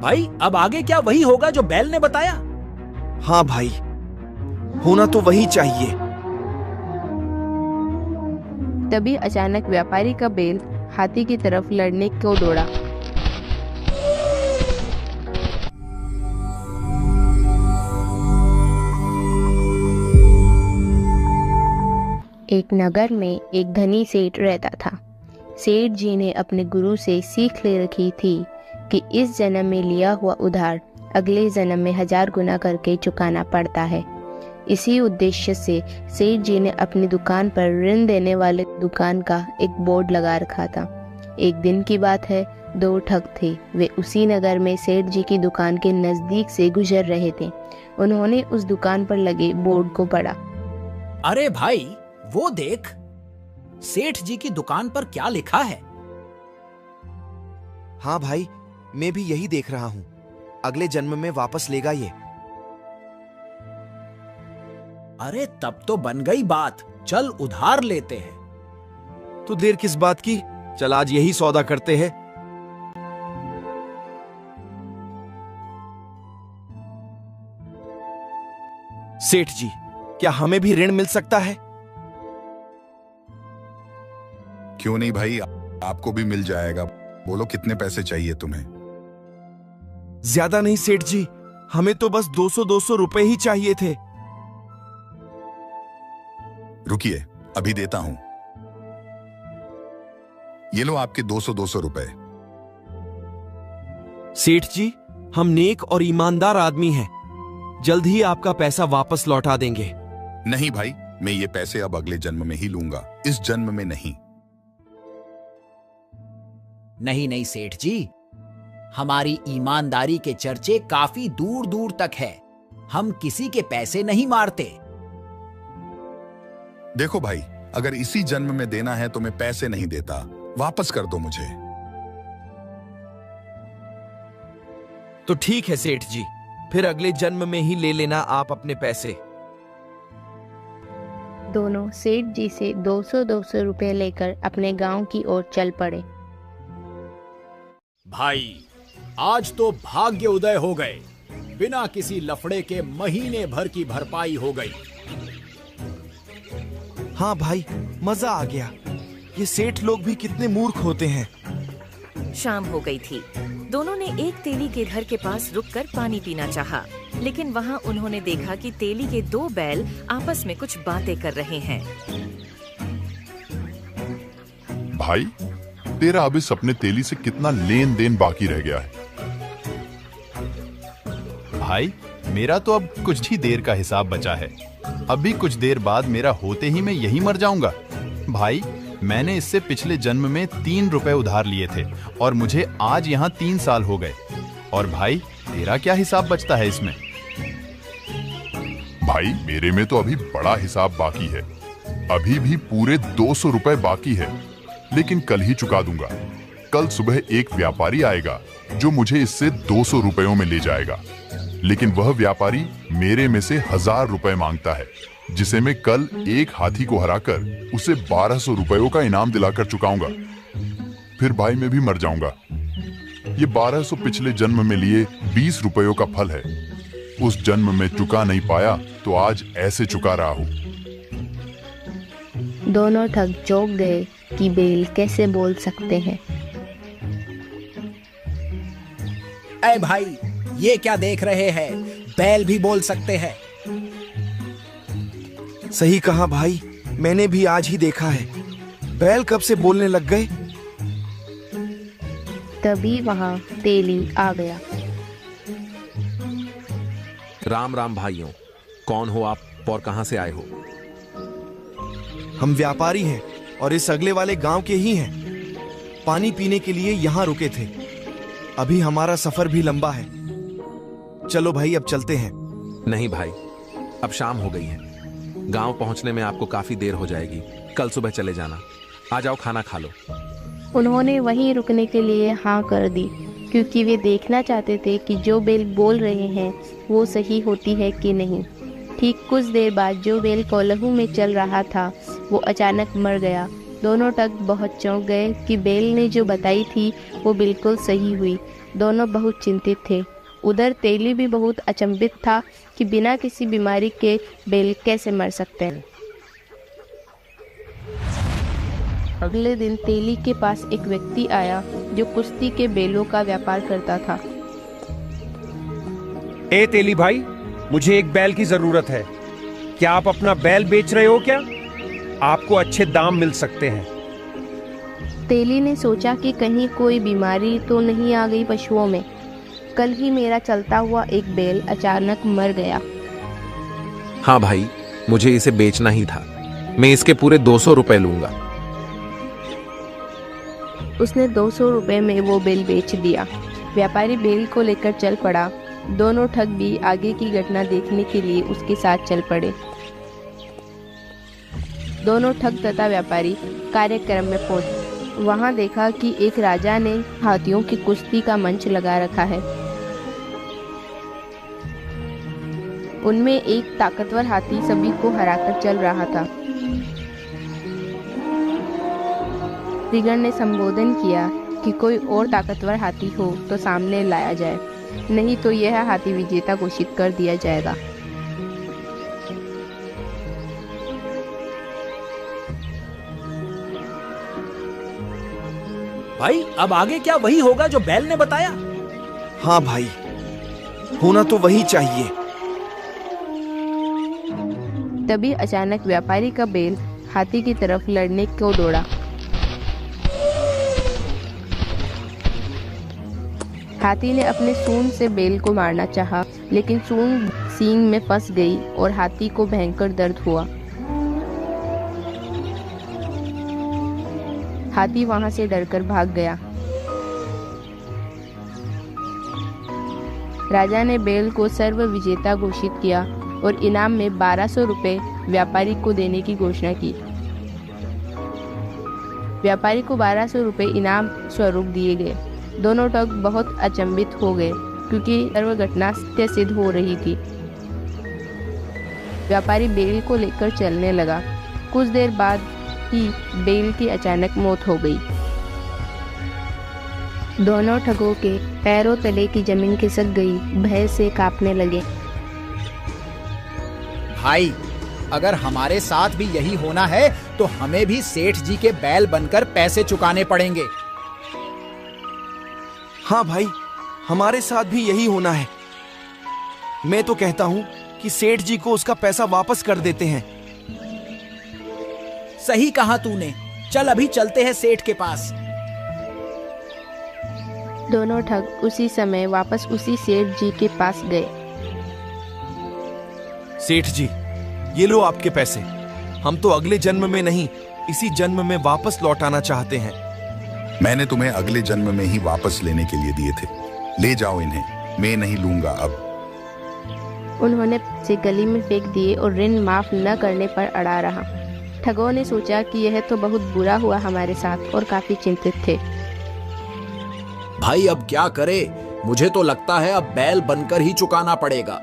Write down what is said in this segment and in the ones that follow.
भाई अब आगे क्या वही होगा जो बैल ने बताया? हाँ भाई, होना तो वही चाहिए। तभी अचानक व्यापारी का बैल हाथी की तरफ लड़ने को दौड़ा। एक नगर में एक धनी सेठ रहता था। सेठ जी ने अपने गुरु से सीख ले रखी थी कि इस जन्म में लिया हुआ उधार अगले जन्म में 1000 गुना करके चुकाना पड़ता है। इसी उद्देश्य से सेठ जी ने अपनी दुकान पर ऋण देने वाले दुकान का एक बोर्ड लगा रखा था। एक दिन की बात है, 2 ठग थे। वे उसी नगर में सेठ जी की दुकान के नजदीक से गुजर रहे थे। उन्होंने उस दुकान पर लगे बोर्ड को पढ़ा। अरे भाई, वो देख, सेठ जी की दुकान पर क्या लिखा है? हाँ भाई, मैं भी यही देख रहा हूँ। अगले जन्म में वापस लेगा ये। अरे तब तो बन गई बात, चल उधार लेते हैं। तो देर किस बात की, चल आज यही सौदा करते हैं। सेठ जी, क्या हमें भी ऋण मिल सकता है? क्यों नहीं भाई, आपको भी मिल जाएगा। बोलो कितने पैसे चाहिए तुम्हें? ज्यादा नहीं सेठ जी, हमें तो बस 200 रुपए ही चाहिए थे। रुकिए, अभी देता हूं। ये लो आपके 200 रुपए। सेठ जी, हम नेक और ईमानदार आदमी हैं, जल्द ही आपका पैसा वापस लौटा देंगे। नहीं भाई, मैं ये पैसे अब अगले जन्म में ही लूंगा, इस जन्म में नहीं। नहीं नहीं सेठ जी, हमारी ईमानदारी के चर्चे काफी दूर दूर तक है। हम किसी के पैसे नहीं मारते। देखो भाई, अगर इसी जन्म में देना है तो मैं पैसे नहीं देता, वापस कर दो मुझे। तो ठीक है सेठ जी, फिर अगले जन्म में ही ले लेना आप अपने पैसे। दोनों सेठ जी से 200 रुपए लेकर अपने गांव की ओर चल पड़े। भाई, आज तो भाग्य उदय हो गए। बिना किसी लफड़े के महीने भर की भरपाई हो गई। हाँ भाई, मजा आ गया। ये सेठ लोग भी कितने मूर्ख होते हैं। शाम हो गई थी। दोनों ने एक तेली के घर के पास रुककर पानी पीना चाहा, लेकिन वहाँ उन्होंने देखा कि तेली के 2 बैल आपस में कुछ बातें कर रहे हैं। भाई, तेरा अब इस अपने तेली से कितना लेन देन बाकी रह गया है? भाई, मेरा तो अब कुछ ही देर का हिसाब बचा है। अभी कुछ देर बाद मेरा होते ही मैं यहीं मर जाऊंगा। भाई, मैंने इससे पिछले जन्म में 3 रुपए उधार लिए थे और मुझे आज यहाँ 3 साल हो गए। और भाई, तेरा क्या हिसाब बचता है इसमें? भाई, मेरे में तो अभी बड़ा हिसाब बाकी है। अभी भी पूरे 200 रुपए बाकी है, लेकिन कल ही चुका दूंगा। कल सुबह एक व्यापारी आएगा जो मुझे इससे 200 रुपयों में ले जाएगा, लेकिन वह व्यापारी मेरे में से 1000 रुपए मांगता है, जिसे मैं कल एक हाथी को हराकर उसे 1200 रुपयों का इनाम दिलाकर चुकाऊंगा। फिर भाई मैं भी मर जाऊंगा। ये 1200 पिछले जन्म में लिए 20 रुपयों का फल है। उस जन्म में चुका नहीं पाया तो आज ऐसे चुका रहा हूं। दोनों ठग चौंक गए कि बैल कैसे बोल सकते हैं। ऐ भाई, ये क्या देख रहे हैं? बैल भी बोल सकते हैं। सही कहा भाई, मैंने भी आज ही देखा है। बैल कब से बोलने लग गए? तभी वहां तेली आ गया। राम राम भाइयों, कौन हो आप और कहां से आए हो? हम व्यापारी हैं और इस अगले वाले गांव के ही हैं। पानी पीने के लिए यहाँ रुके थे। अभी हमारा सफर भी लंबा है। चलो भाई, अब चलते हैं। नहीं भाई, अब शाम हो गई है। गांव पहुंचने में आपको काफी देर हो जाएगी। कल सुबह चले जाना। आ जाओ, खाना खा लो। उन्होंने वहीं रुकने के लिए हाँ कर दी, क्योंकि वे देखना चाहते थे कि जो बैल बोल रहे हैं वो सही होती है कि नहीं। ठीक कुछ देर बाद जो बैल कोल्हू में चल रहा था वो अचानक मर गया दोनों ठग बहुत चौंक गए कि बेल ने जो बताई थी वो बिल्कुल सही हुई। दोनों बहुत चिंतित थे। उधर तेली भी बहुत अचंभित था कि बिना किसी बीमारी के बेल कैसे मर सकते हैं। अगले दिन तेली के पास एक व्यक्ति आया जो कुश्ती के बेलों का व्यापार करता था। ए तेली भाई, मुझे एक बैल की जरूरत है। क्या आप अपना बैल बेच रहे हो क्या? आपको अच्छे दाम मिल सकते हैं। तेली ने सोचा कि कहीं कोई बीमारी तो नहीं आ गई पशुओं में। कल ही मेरा चलता हुआ एक बैल अचानक मर गया। हाँ भाई, मुझे इसे बेचना ही था। मैं इसके पूरे 200 रुपए लूंगा। उसने 200 रुपए में वो बेल बेच दिया। व्यापारी बेल को लेकर चल पड़ा। दोनों ठग भी आगे की घटना देखने के लिए उसके साथ चल पड़े। दोनों ठग तथा व्यापारी कार्यक्रम में पहुंचे। वहां देखा कि एक राजा ने हाथियों की कुश्ती का मंच लगा रखा है। उनमें एक ताकतवर हाथी सभी को हराकर चल रहा था। श्रीगण ने संबोधन किया कि कोई और ताकतवर हाथी हो तो सामने लाया जाए, नहीं तो यह हाथी विजेता घोषित कर दिया जाएगा। भाई, अब आगे क्या वही होगा जो बैल ने बताया? हाँ भाई, होना तो वही चाहिए। तभी अचानक व्यापारी का बैल हाथी की तरफ लड़ने को दौड़ा। हाथी ने अपने सूंड से बैल को मारना चाहा, लेकिन सूंड सींग में फंस गई और हाथी को भयंकर दर्द हुआ। हाथी वहां से डरकर भाग गया। राजा ने बैल को सर्व विजेता घोषित किया और इनाम में 1200 रुपए व्यापारी को देने की घोषणा की। व्यापारी को 1200 रुपए इनाम स्वरूप दिए गए। दोनों ठग बहुत अचंभित हो गए क्योंकि सर्व घटना सत्य सिद्ध हो रही थी। व्यापारी बैल को लेकर चलने लगा। कुछ देर बाद ही बैल की अचानक मौत हो गई। दोनों ठगों के पैरों तले की जमीन खिसक गई, भय से कांपने लगे। भाई, अगर हमारे साथ भी यही होना है तो हमें भी सेठ जी के बैल बनकर पैसे चुकाने पड़ेंगे। हाँ भाई, हमारे साथ भी यही होना है। मैं तो कहता हूँ कि सेठ जी को उसका पैसा वापस कर देते हैं। सही कहा तूने। चल अभी चलते हैं सेठ के पास। दोनों ठग उसी समय वापस उसी सेठ जी के पास गए। सेठ जी, ये लो आपके पैसे। हम तो अगले जन्म में नहीं, इसी जन्म में वापस लौटाना चाहते हैं। मैंने तुम्हें अगले जन्म में ही वापस लेने के लिए दिए थे। ले जाओ इन्हें, मैं नहीं लूंगा अब। उन्होंने से गली में फेंक दिए और ऋण माफ न करने पर अड़ा रहा। ठगों ने सोचा कि यह तो बहुत बुरा हुआ हमारे साथ और काफी चिंतित थे। भाई, अब क्या करे? मुझे तो लगता है अब बैल बनकर ही चुकाना पड़ेगा।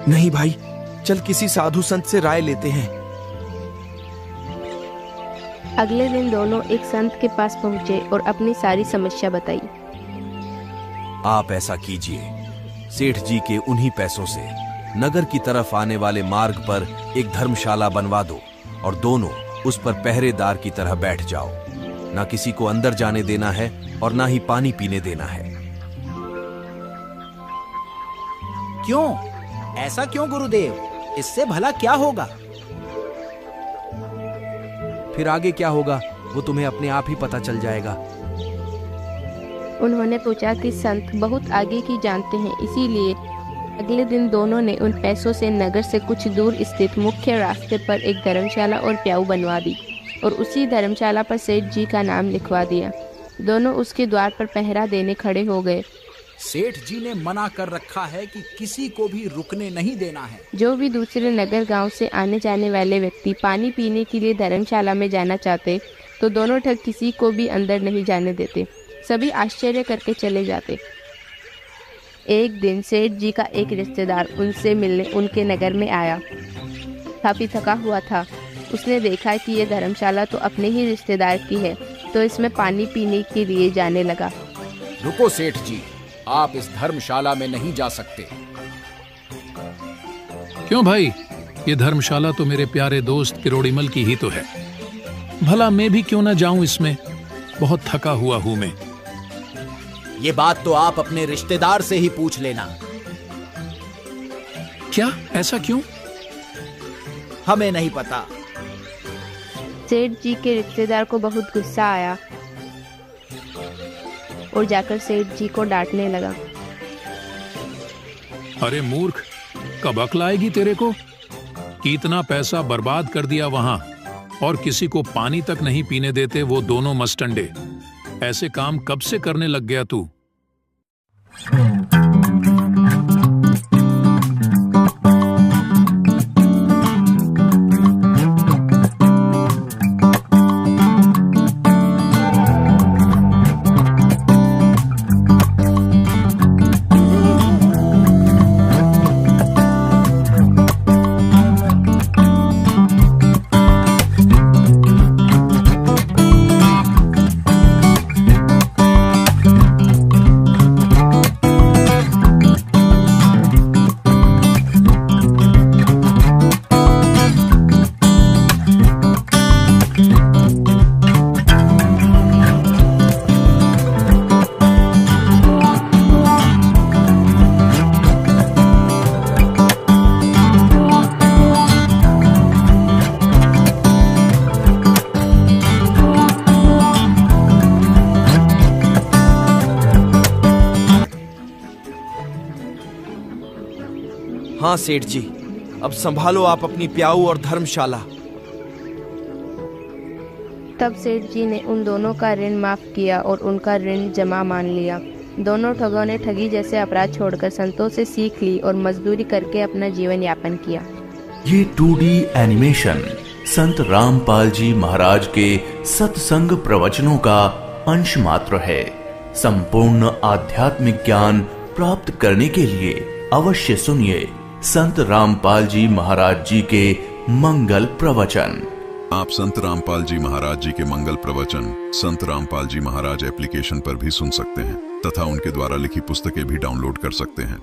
नहीं भाई, चल किसी साधु संत से राय लेते हैं। अगले दिन दोनों एक संत के पास पहुंचे और अपनी सारी समस्या बताई। आप ऐसा कीजिए, सेठ जी के उन्हीं पैसों से नगर की तरफ आने वाले मार्ग पर एक धर्मशाला बनवा दो और दोनों उस पर पहरेदार की तरह बैठ जाओ। ना किसी को अंदर जाने देना है और ना ही पानी पीने देना है। क्यों? ऐसा क्यों गुरुदेव? इससे भला क्या होगा? फिर आगे क्या होगा वो तुम्हें अपने आप ही पता चल जाएगा। उन्होंने पूछा कि संत बहुत आगे की जानते हैं, इसीलिए अगले दिन दोनों ने उन पैसों से नगर से कुछ दूर स्थित मुख्य रास्ते पर एक धर्मशाला और प्याऊ बनवा दी और उसी धर्मशाला पर सेठ जी का नाम लिखवा दिया। दोनों उसके द्वार पर पहरा देने खड़े हो गए। सेठ जी ने मना कर रखा है कि किसी को भी रुकने नहीं देना है। जो भी दूसरे नगर गांव से आने जाने वाले व्यक्ति पानी पीने के लिए धर्मशाला में जाना चाहते तो दोनों ठग किसी को भी अंदर नहीं जाने देते। सभी आश्चर्य करके चले जाते। एक दिन सेठ जी का एक रिश्तेदार उनसे मिलने उनके नगर में आया। काफी थका हुआ था। उसने देखा कि ये धर्मशाला तो अपने ही रिश्तेदार की है, तो इसमें पानी पीने के लिए जाने लगा। रुको सेठ जी, आप इस धर्मशाला में नहीं जा सकते। क्यों भाई? ये धर्मशाला तो मेरे प्यारे दोस्त किरोड़ीमल की ही तो है। भला मैं भी क्यों ना जाऊं इसमें? बहुत थका हुआ हूं मैं। ये बात तो आप अपने रिश्तेदार से ही पूछ लेना। क्या? ऐसा क्यों? हमें नहीं पता। सेठ जी के रिश्तेदार को बहुत गुस्सा आया और जाकर सेठ जी को डांटने लगा। अरे मूर्ख, कब अक्ल आएगी तेरे को कि इतना पैसा बर्बाद कर दिया वहां और किसी को पानी तक नहीं पीने देते वो दोनों मस्टंडे। ऐसे काम कब से करने लग गया तू? हाँ सेठ जी, अब संभालो आप अपनी प्याऊ और धर्मशाला। तब सेठ जी ने उन दोनों का ऋण माफ किया और उनका ऋण जमा मान लिया। दोनों ठगों ने ठगी जैसे अपराध छोड़कर संतों से सीख ली और मजदूरी करके अपना जीवन यापन किया। ये 2D एनिमेशन संत रामपाल जी महाराज के सत्संग प्रवचनों का अंश मात्र है। संपूर्ण आध्यात्मिक ज्ञान प्राप्त करने के लिए अवश्य सुनिए संत रामपाल जी महाराज जी के मंगल प्रवचन। आप संत रामपाल जी महाराज जी के मंगल प्रवचन संत रामपाल जी महाराज एप्लीकेशन पर भी सुन सकते हैं तथा उनके द्वारा लिखी पुस्तकें भी डाउनलोड कर सकते हैं।